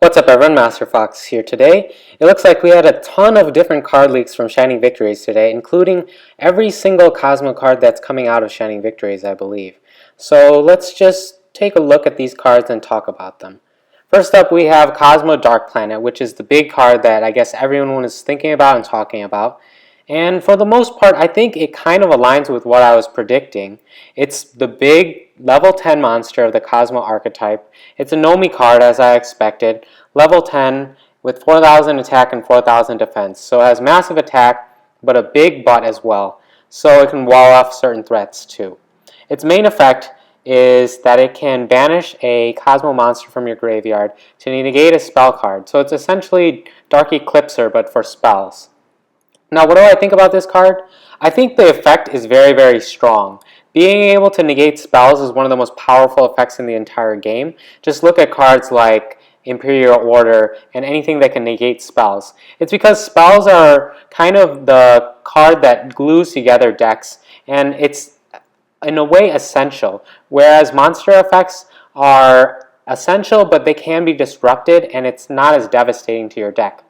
What's up everyone, Master Fox here today. It looks like we had a ton of different card leaks from Shining Victories today, including every single Kozmo card that's coming out of Shining Victories, I believe. So let's just take a look at these cards and talk about them. First up, we have Kozmo Dark Planet, which is the big card that I guess everyone was thinking about and talking about. And for the most part, I think it kind of aligns with what I was predicting. It's the big level 10 monster of the Kozmo archetype. It's a Nomi card as I expected, level 10 with 4,000 attack and 4,000 defense. So it has massive attack, but a big butt as well. So it can wall off certain threats too. Its main effect is that it can banish a Kozmo monster from your graveyard to negate a spell card. So it's essentially Dark Eclipser, but for spells. Now, what do I think about this card? I think the effect is very, very strong. Being able to negate spells is one of the most powerful effects in the entire game. Just look at cards like Imperial Order and anything that can negate spells. It's because spells are kind of the card that glues together decks, and it's in a way essential, whereas monster effects are essential, but they can be disrupted and it's not as devastating to your deck.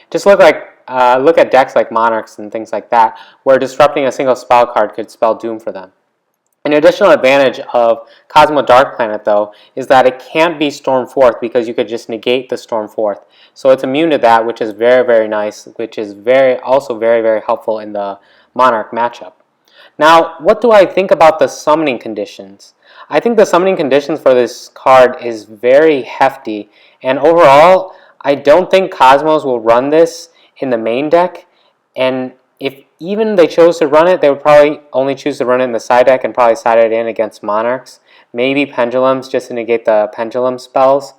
Just look at decks like Monarchs and things like that, where disrupting a single spell card could spell doom for them. An additional advantage of Kozmo Dark Planet, though, is that it can't be Storm Forth because you could just negate the Storm Forth. So it's immune to that, which is very, very nice, which is also very, very helpful in the Monarch matchup. Now, what do I think about the summoning conditions? I think the summoning conditions for this card is very hefty, and overall, I don't think Kozmos will run this in the main deck, and if even they chose to run it, they would probably only choose to run it in the side deck and probably side it in against Monarchs. Maybe Pendulums just to negate the Pendulum spells,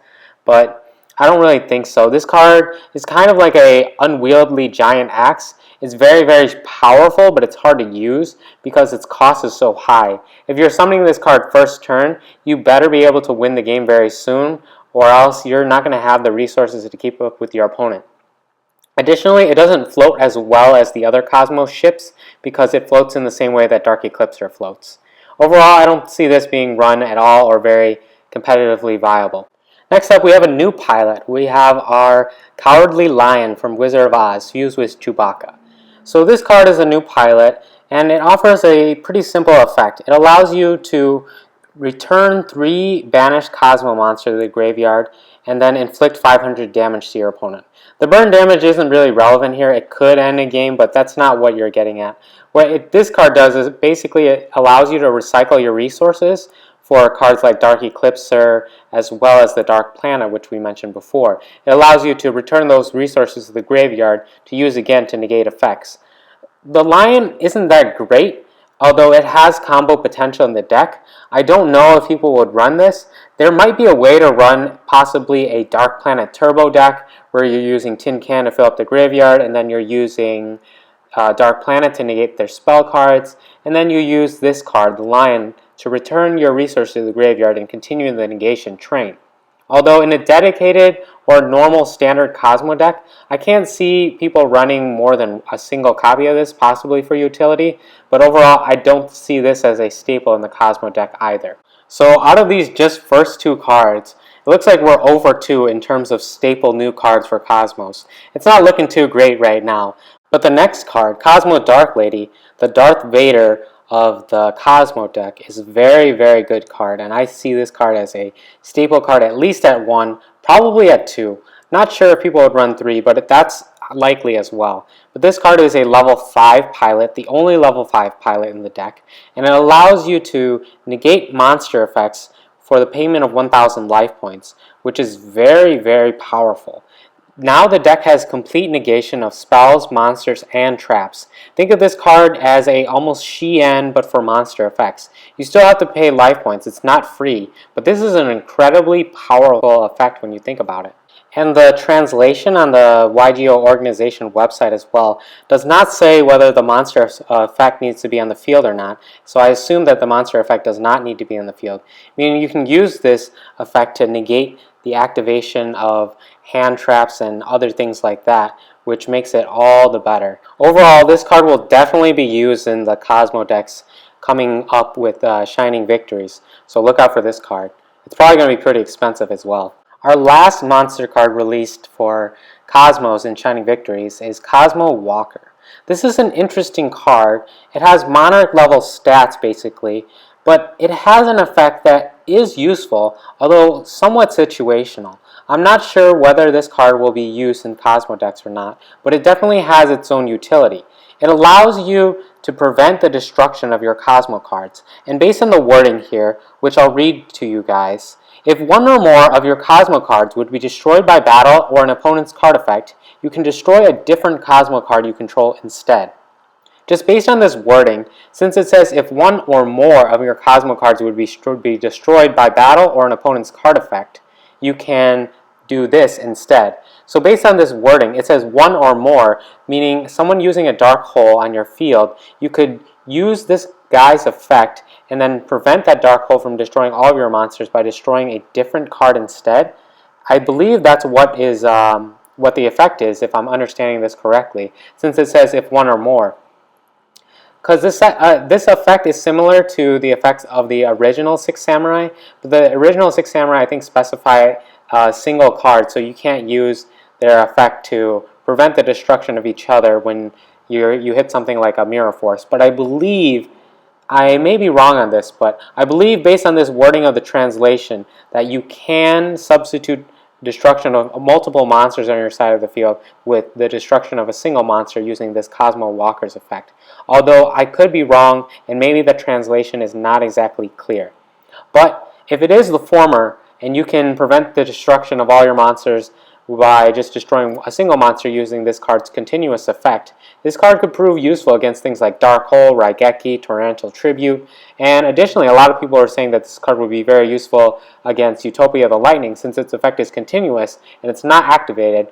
but I don't really think so. This card is kind of like a unwieldy giant axe. It's very, very powerful, but it's hard to use because its cost is so high. If you're summoning this card first turn, you better be able to win the game very soon, or else you're not going to have the resources to keep up with your opponent. Additionally, it doesn't float as well as the other Kozmo ships because it floats in the same way that Dark Eclipser floats. Overall, I don't see this being run at all or very competitively viable. Next up, we have a new pilot. We have our Cowardly Lion from Wizard of Oz, fused with Chewbacca. So this card is a new pilot, and it offers a pretty simple effect. It allows you to return 3 banished Kozmo monsters to the graveyard and then inflict 500 damage to your opponent. The burn damage isn't really relevant here. It could end a game, but that's not what you're getting at. What this card does is basically it allows you to recycle your resources for cards like Dark Eclipser as well as the Dark Planet, which we mentioned before. It allows you to return those resources to the graveyard to use again to negate effects. The Lion isn't that great, although it has combo potential in the deck. I don't know if people would run this. There might be a way to run possibly a Dark Planet Turbo deck where you're using Tin Can to fill up the graveyard, and then you're using Dark Planet to negate their spell cards, and then you use this card, the Lion, to return your resources to the graveyard and continue the negation train. Although in a dedicated or normal standard Kozmo deck, I can't see people running more than a single copy of this, possibly for utility, but overall I don't see this as a staple in the Kozmo deck either. So out of these just first 2 cards, it looks like we're over 2 in terms of staple new cards for Kozmos. It's not looking too great right now, but the next card, Kozmo Dark Lady, the Darth Vader of the Kozmo deck, is a very, very good card, and I see this card as a staple card at least at 1, probably at 2. Not sure if people would run 3, but that's likely as well. But this card is a level 5 pilot, the only level 5 pilot in the deck, and it allows you to negate monster effects for the payment of 1,000 life points, which is very, very powerful. Now the deck has complete negation of spells, monsters, and traps. Think of this card as a almost Shien but for monster effects. You still have to pay life points, it's not free, but this is an incredibly powerful effect when you think about it. And the translation on the YGO organization website as well does not say whether the monster effect needs to be on the field or not, so I assume that the monster effect does not need to be in the field, meaning you can use this effect to negate the activation of hand traps and other things like that, which makes it all the better. Overall, this card will definitely be used in the Kozmo decks coming up with Shining Victories, so look out for this card. It's probably going to be pretty expensive as well. Our last monster card released for Kozmos in Shining Victories is Kozmo Walker. This is an interesting card. It has Monarch level stats basically, but it has an effect that is useful, although somewhat situational. I'm not sure whether this card will be used in Kozmo decks or not, but it definitely has its own utility. It allows you to prevent the destruction of your Kozmo cards, and based on the wording here, which I'll read to you guys, if one or more of your Kozmo cards would be destroyed by battle or an opponent's card effect, you can destroy a different Kozmo card you control instead. Just based on this wording, since it says if one or more of your Kozmo cards would be destroyed by battle or an opponent's card effect, you can do this instead. So based on this wording, it says one or more, meaning someone using a dark hole on your field, you could use this guy's effect and then prevent that dark hole from destroying all of your monsters by destroying a different card instead. I believe that's what the effect is, if I'm understanding this correctly, since it says if one or more. Because this effect is similar to the effects of the original Six Samurai, but the original Six Samurai I think specify a single card, so you can't use their effect to prevent the destruction of each other when you hit something like a Mirror Force. But I believe, I may be wrong on this, but I believe based on this wording of the translation that you can substitute destruction of multiple monsters on your side of the field with the destruction of a single monster using this Kozmo Walker's effect. Although I could be wrong, and maybe the translation is not exactly clear. But if it is the former, and you can prevent the destruction of all your monsters by just destroying a single monster using this card's continuous effect, this card could prove useful against things like Dark Hole, Raigeki, Torrential Tribute, and additionally a lot of people are saying that this card would be very useful against Utopia the Lightning since its effect is continuous and it's not activated.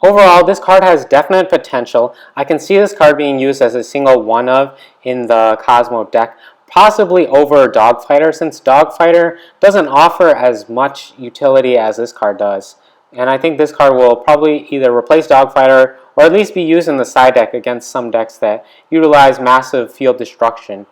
Overall, this card has definite potential. I can see this card being used as a single one-of in the Kozmo deck, possibly over Dogfighter, since Dogfighter doesn't offer as much utility as this card does. And I think this card will probably either replace Dogfighter or at least be used in the side deck against some decks that utilize massive field destruction.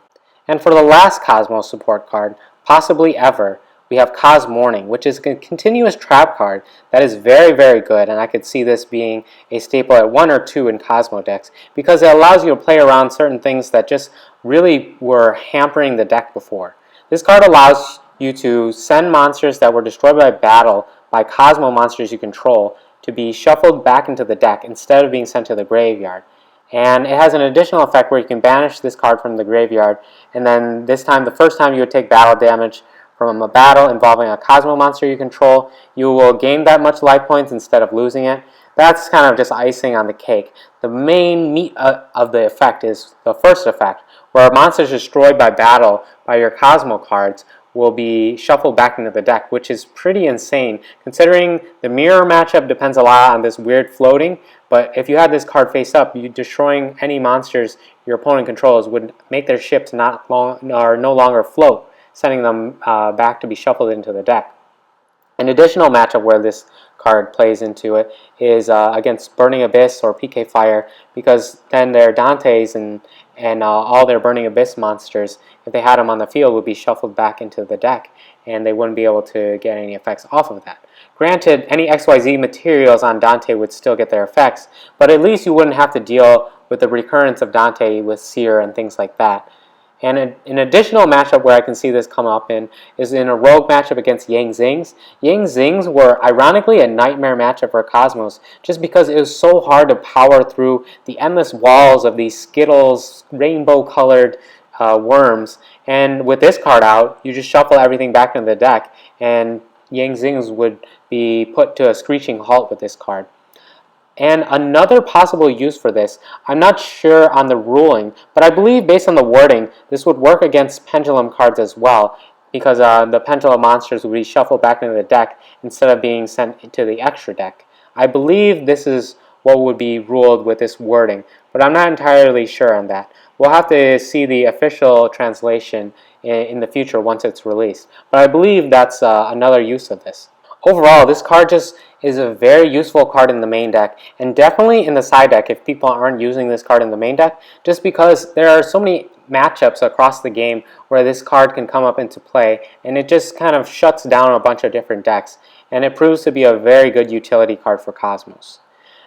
And for the last Kozmo support card, possibly ever, we have Cosmorning, which is a continuous trap card that is very, very good, and I could see this being a staple at 1 or 2 in Kozmo decks because it allows you to play around certain things that just really were hampering the deck before. This card allows you to send monsters that were destroyed by battle by Kozmo monsters you control to be shuffled back into the deck instead of being sent to the graveyard. And it has an additional effect where you can banish this card from the graveyard, and then this time, the first time you would take battle damage from a battle involving a Kozmo monster you control, you will gain that much life points instead of losing it. That's kind of just icing on the cake. The main meat of the effect is the first effect, where a monster is destroyed by battle by your Kozmo cards will be shuffled back into the deck, which is pretty insane considering the mirror matchup depends a lot on this weird floating. But if you had this card face up, you destroying any monsters your opponent controls would make their ships no longer float, sending them back to be shuffled into the deck. An additional matchup where this card plays into it is against Burning Abyss or PK Fire, because then their Dantes and all their Burning Abyss monsters, if they had them on the field, would be shuffled back into the deck, and they wouldn't be able to get any effects off of that. Granted, any XYZ materials on Dante would still get their effects, but at least you wouldn't have to deal with the recurrence of Dante with Seer and things like that. And an additional matchup where I can see this come up in is in a rogue matchup against Yang Zings. Yang Zings were ironically a nightmare matchup for Kozmos just because it was so hard to power through the endless walls of these Skittles, rainbow-colored worms. And with this card out, you just shuffle everything back into the deck, and Yang Zings would be put to a screeching halt with this card. And another possible use for this, I'm not sure on the ruling, but I believe based on the wording, this would work against pendulum cards as well, because the pendulum monsters would be shuffled back into the deck instead of being sent into the extra deck. I believe this is what would be ruled with this wording, but I'm not entirely sure on that. We'll have to see the official translation in the future once it's released, but I believe that's another use of this. Overall, this card just is a very useful card in the main deck, and definitely in the side deck if people aren't using this card in the main deck, just because there are so many matchups across the game where this card can come up into play, and it just kind of shuts down a bunch of different decks. and it proves to be a very good utility card for Kozmos.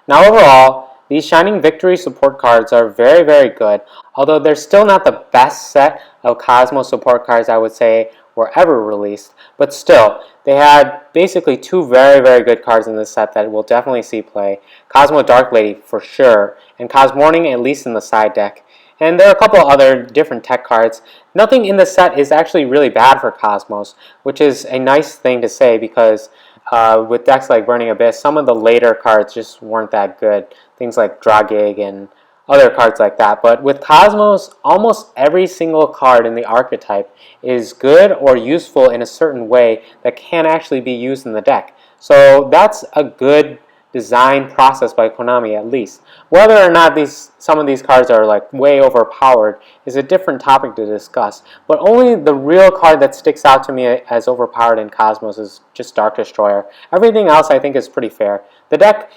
Now overall, these Shining Victory support cards are very good, although they're still not the best set of Kozmos support cards I would say were ever released, but still, they had basically two very good cards in this set that we'll definitely see play. Kozmo Dark Lady for sure, and Cosmorning at least in the side deck. And there are a couple other different tech cards. Nothing in the set is actually really bad for Kozmos, which is a nice thing to say because with decks like Burning Abyss, some of the later cards just weren't that good. Things like Dragig and other cards like that. But with Kozmos, almost every single card in the archetype is good or useful in a certain way that can actually be used in the deck. So that's a good design process by Konami at least. Whether or not some of these cards are like way overpowered is a different topic to discuss. But only the real card that sticks out to me as overpowered in Kozmos is just Dark Destroyer. Everything else I think is pretty fair. The deck's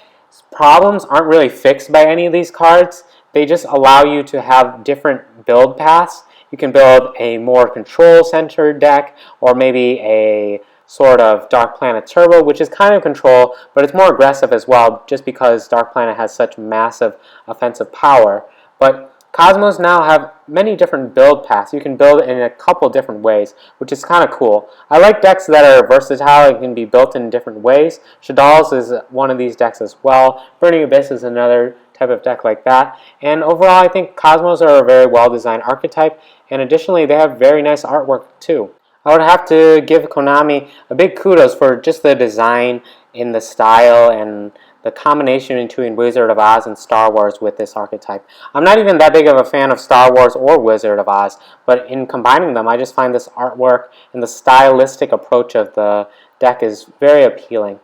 problems aren't really fixed by any of these cards. They just allow you to have different build paths. You can build a more control-centered deck, or maybe a sort of Dark Planet Turbo, which is kind of control, but it's more aggressive as well, just because Dark Planet has such massive offensive power. But Kozmos now have many different build paths. You can build in a couple different ways, which is kind of cool. I like decks that are versatile and can be built in different ways. Shadal's is one of these decks as well. Burning Abyss is another type of deck like that. And overall, I think Kozmos are a very well-designed archetype, and additionally, they have very nice artwork too. I would have to give Konami a big kudos for just the design in the style and the combination between Wizard of Oz and Star Wars with this archetype. I'm not even that big of a fan of Star Wars or Wizard of Oz, but in combining them, I just find this artwork and the stylistic approach of the deck is very appealing.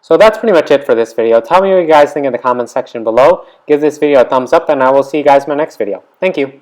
So that's pretty much it for this video. Tell me what you guys think in the comments section below. Give this video a thumbs up, and I will see you guys in my next video. Thank you.